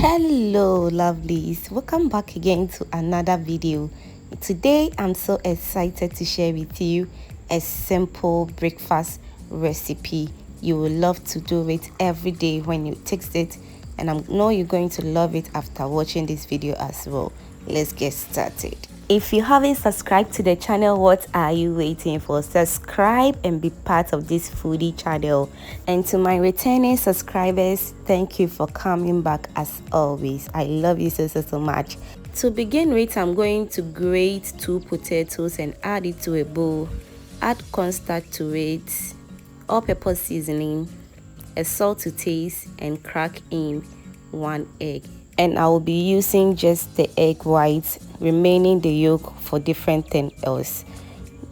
Hello lovelies, welcome back again to another video. Today I'm so excited to share with you a simple breakfast recipe. You will love to do it every day when you taste it, and I know you're going to love it after watching this video as well. Let's get started. If you haven't subscribed to the channel, what are you waiting for? Subscribe and be part of this foodie channel. And to my returning subscribers, thank you for coming back as always. I love you so much. To begin with, I'm going to grate 2 potatoes and add it to a bowl. Add cornstarch to it, all-purpose seasoning, a salt to taste, and crack in 1 egg. And I will be using just the egg whites, remaining the yolk for different thing else.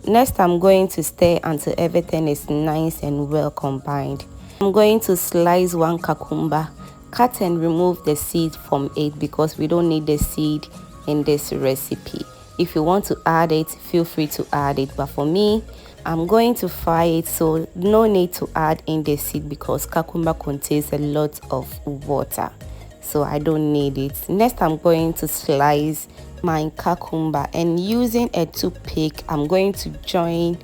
Next, I'm going to stir until everything is nice and well combined. I'm going to slice 1 cucumber, cut and remove the seed from it because we don't need the seed in this recipe. If you want to add it, feel free to add it, but for me, I'm going to fry it, so no need to add in the seed because cucumber contains a lot of water, so I don't need it. Next, I'm going to slice my cucumber, and using a toothpick, I'm going to join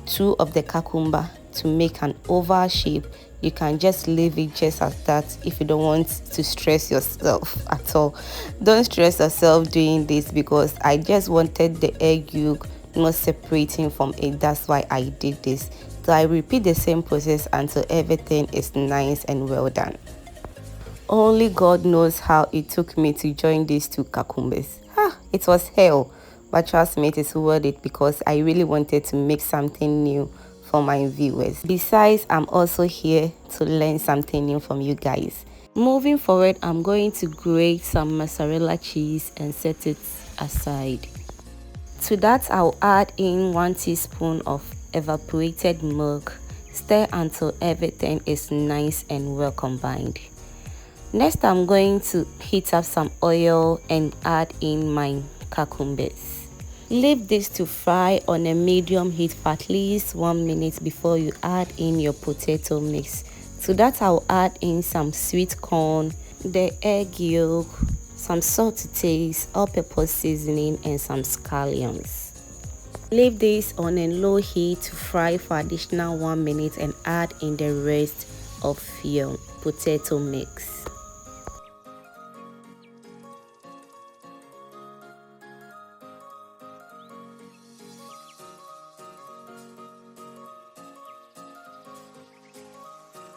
2 of the cucumber to make an oval shape. You can just leave it just as that if you don't want to stress yourself at all. Don't stress yourself doing this because I just wanted the egg yolk not separating from it. That's why I did this. So I repeat the same process until everything is nice and well done. Only God knows how it took me to join these 2 cucumbers. It was hell, but trust me, it is worth it because I really wanted to make something new for my viewers. Besides, I'm also here to learn something new from you guys. Moving forward, I'm going to grate some mozzarella cheese and set it aside. To that, I'll add in 1 teaspoon of evaporated milk. Stir until everything is nice and well combined. Next, I'm going to heat up some oil and add in my cucumbers. Leave this to fry on a medium heat for at least 1 minute before you add in your potato mix. To that, I'll add in some sweet corn, the egg yolk, some salt to taste, all-purpose seasoning, and some scallions. Leave this on a low heat to fry for additional 1 minute and add in the rest of your potato mix.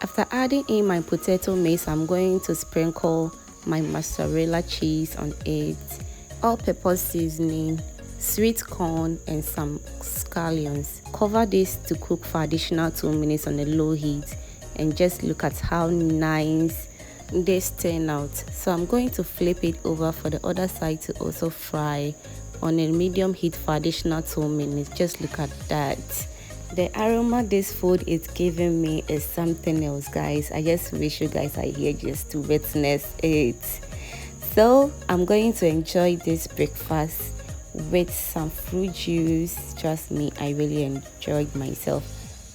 After adding in my potato mix, I'm going to sprinkle my mozzarella cheese on it, all-purpose seasoning, sweet corn, and some scallions. Cover this to cook for additional 2 minutes on a low heat, and just look at how nice this turned out. So I'm going to flip it over for the other side to also fry on a medium heat for additional 2 minutes. Just look at that. The aroma this food is giving me is something else, guys. I just wish you guys are here just to witness it. So I'm going to enjoy this breakfast with some fruit juice. Trust me, I really enjoyed myself.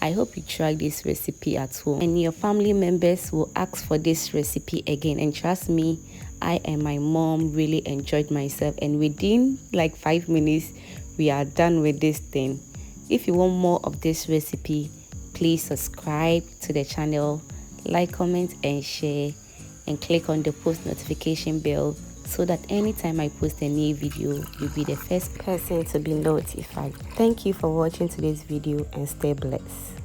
I hope you try this recipe at home and your family members will ask for this recipe again. And trust me, I and my mom really enjoyed myself, and within like 5 minutes we are done with this thing. If you want more of this recipe, please subscribe to the channel, like, comment, and share, and click on the post notification bell so that anytime I post a new video, you'll be the first person to be notified. Thank you for watching today's video and stay blessed.